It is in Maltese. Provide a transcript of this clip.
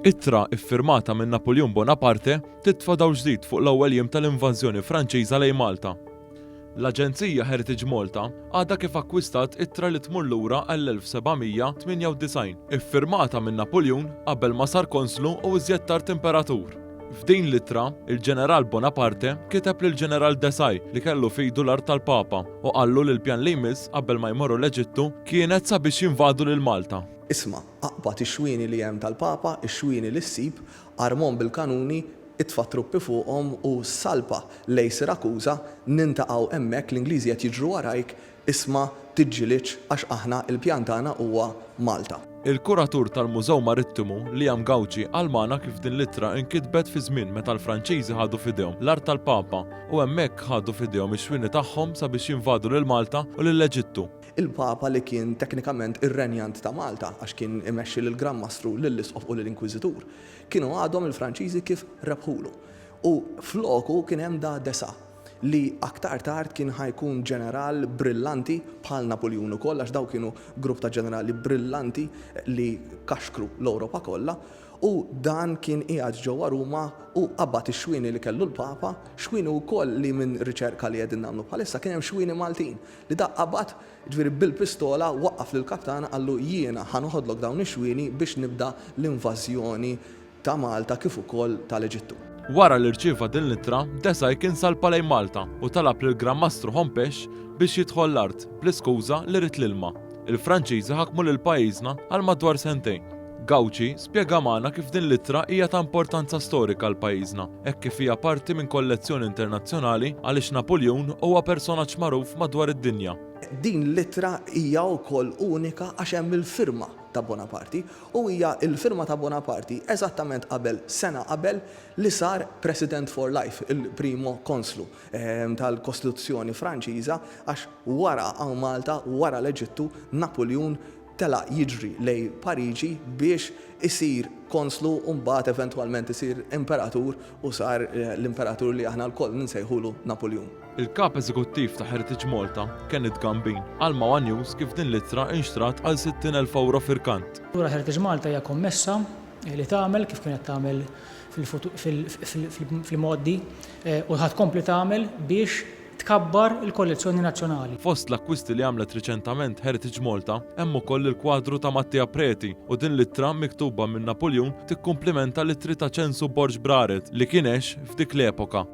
Ittra iffirmata minn Napoleon Bonaparte titfa' dawl ġdid fuq l-ewwel jiem tal-invażjoni Franċiża lejn Malta. L-Aġenzija Heritage Malta għadha kif akkwistat ittra li tmur lura għall-1798, iffirmata minn Napoleon qabel ma sar konslu u iżjed tard imperatur. F'din l-ittra, il-ġeneral Bonaparte kiteb lill-ġeneral Desai li kellu f'idu l-art tal-Papa u qallu li l-pjan li jmiss qabel ma jmorru l-Eġittu kienet sabiex jinvadu lil Malta. Isma' aqbad ix-xwieni li hemm tal-Papa, ix-xwieni li ssib, armhom bil-kanuni, itfa' truppi fuqhom u salpa lej Sirakuża nintaqgħu hemmhekk l-Ingliżi qed jiġru warajk isma' tiġġielidx għax aħna l-pjan tagħna huwa Malta. Il-kuratur tal-Mużew Marittimu Liam Gauci għalmana kif din l-ittra inkitbet fi żmien meta l-Franċiżi ħadu f'idejhom l-art tal-Papa u hemmhekk ħadu f'idejhom ix-xwieni tagħhom sabiex jinvadu lil Malta u lill-Eġittu. Il-Papa li kien teknikament ir-renjant ta' Malta għax kien imexxi lill-Grammastru lill-Isqof u lill-Inkwiżitur, kienu għadhom il-Franċiżi kif rebħulu. U floku kien hemm da Desa li aktar tard kien ħajkun ġeneral brillanti bħal Napoleon ukoll għax daw kienu grupp ta' ġenerali brillanti li kaxkru l-Ewropa kollha u dan kien qiegħed ġewwa Ruma u qabad ix-xwieni li kellu l-Papa, xwieni wkoll li minn riċerka li qegħdin nagħmlu bħalissa kien hemm xwieni Maltin li da qabad ġifieri bil-pistola waqqaf lill-kaptan qallu jiena ħanoħodlok dawn ix-xwieni biex nibda l-invażjoni ta' Malta kif ukoll tal-Eġittu. Wara li rċieva din l-ittra, Desai kien salpa lejn Malta u talab lill-Grammastru Hompex biex jidħol l-art bl-iskuża li rid l-ilma. Il-Franċiżi ħakmu lil pajjiżna għal madwar sentejn. Gauci spjega magħna kif din l-ittra hija ta' importanza storika għal pajjiżna, hekk kif hija parti minn kollezzjoni internazzjonali għaliex Napoleon huwa personaġġ magħruf madwar id-dinja. Din l-ittra hija wkoll unika għax hemm il-firma ta' Bonaparte u hija il-firma ta' Bonaparte eżattament sena qabel li sar President for Life, il-primo konslu tal-Kostituzzjoni Franċiża għax wara hawn Malta, wara l-Eġittu, Napoleon tela jiġri lej Pariġi biex isir konslu u mbagħad eventwalment isir imperatur u sar l-imperatur li aħna lkoll ninsejħulu Napoleon. Il-kap eżekuttiv ta' Heritage Malta, Kenneth Gambin, għalma One News kif din l-ittra inxtrat għal 60,000 euro firkant. Heritage Malta hija kommessa li tagħmel kif kienet tagħmel fil-modi u ħadd kompli tagħmel biex tkabbar il-kollezzjoni nazzjonali. Fost l-akkwisti li għamlet riċentament Heritage Malta, hemm ukoll il-kwadru ta' Mattia Preti u din l-ittra miktuba minn Napoleon tikkumplimenta l-ittri ta' ċensu Borġ Braret li kien għex f'dik l-epoka.